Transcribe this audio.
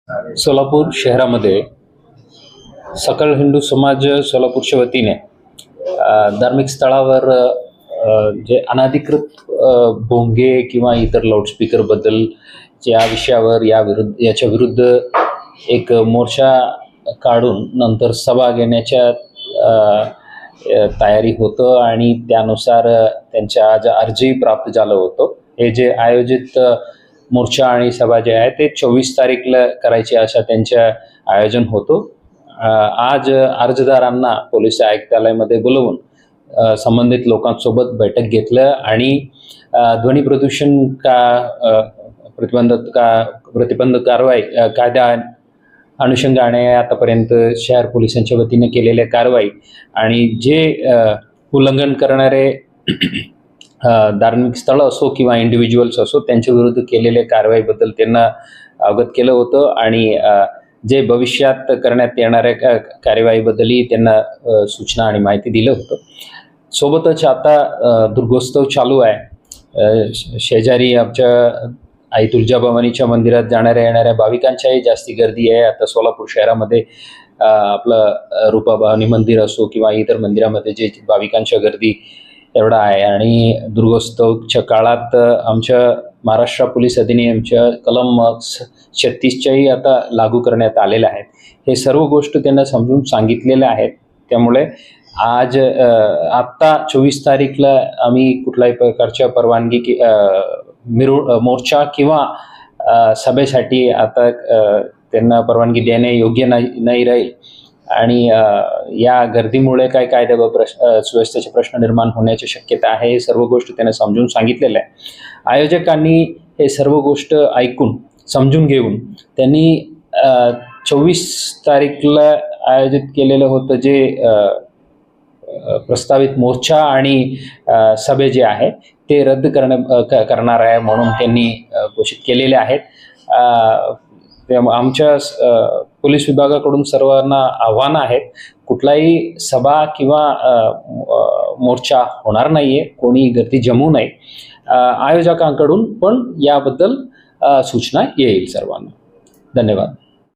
सोलापूर शहरामध्ये सकल हिंदू समाज सोलापूरच्या वतीने धार्मिक स्थळावर जे अनधिकृत भोंगे किंवा इतर लाऊडस्पीकर बद्दल या विषयावर याच्या विरुद्ध एक मोर्चा काढून नंतर सभा घेण्याच्या तयारी होतं आणि त्यानुसार त्यांच्या आज अर्जही प्राप्त झालं होतं. हे जे आयोजित मोर्चा आणि सभा जे आहे ते 24 तारीखला करायचे अशा त्यांच्या आयोजन होतं. आज अर्जदारांना पोलीस आयुक्तालयामध्ये बोलवून संबंधित लोकांसोबत बैठक घेतलं आणि ध्वनी प्रदूषण प्रतिबंध कारवाई कायदा अनुषंगाने आतापर्यंत शहर पोलिसांच्या वतीने केलेल्या कारवाई आणि जे उल्लंघन करणारे धार्मिक स्थळ असो किंवा इंडिव्हिज्युअल्स असो त्यांच्या विरुद्ध केलेल्या कारवाईबद्दल त्यांना अवगत केलं होतं आणि जे भविष्यात करण्यात येणाऱ्या कार्यवाहीबद्दलही त्यांना सूचना आणि माहिती दिलं होतं. सोबतच आता दुर्गोत्सव चालू आहे. शेजारी आमच्या आई तुळजाभवानीच्या मंदिरात जाणाऱ्या येणाऱ्या भाविकांच्याही जास्ती गर्दी आहे. आता सोलापूर शहरामध्ये आपलं रूपाभवानी मंदिर असो किंवा इतर मंदिरामध्ये जे भाविकांच्या गर्दी एवढा आहे आणि दुर्गोत्सवच्या काळात आमच्या महाराष्ट्र पोलीस अधिनियमच्या कलम 36च्याही आता लागू करण्यात आलेल्या आहेत. हे सर्व गोष्ट त्यांना समजून सांगितलेल्या आहेत. त्यामुळे आज आत्ता 24 तारीखला आम्ही कुठल्याही प्रकारच्या परवानगी मोर्चा किंवा सभेसाठी आता त्यांना परवानगी देणे योग्य नाही राहील आणि या गर्दीमुळे काय कायदा व सुव्यवस्थेचे प्रश्न निर्माण होण्याची शक्यता आहे. हे सर्व गोष्टी त्यांना समजून सांगितलेलं आहे. आयोजकांनी हे सर्व गोष्ट ऐकून समजून घेऊन त्यांनी 24 तारीखला आयोजित केलेलं होतं जे प्रस्तावित मोर्चा आणि सभे जे आहे ते रद्द करणार आहे म्हणून त्यांनी घोषित केलेले आहेत. आमच्या पोलीस विभागाकडून सर्वांना आव्हान आहे, कुठलाही सभा किंवा मोर्चा होणार नाहीये, कोणी गर्दी जमवू नये. आयोजकांकडून पण याबद्दल सूचना येईल सर्वांना. धन्यवाद.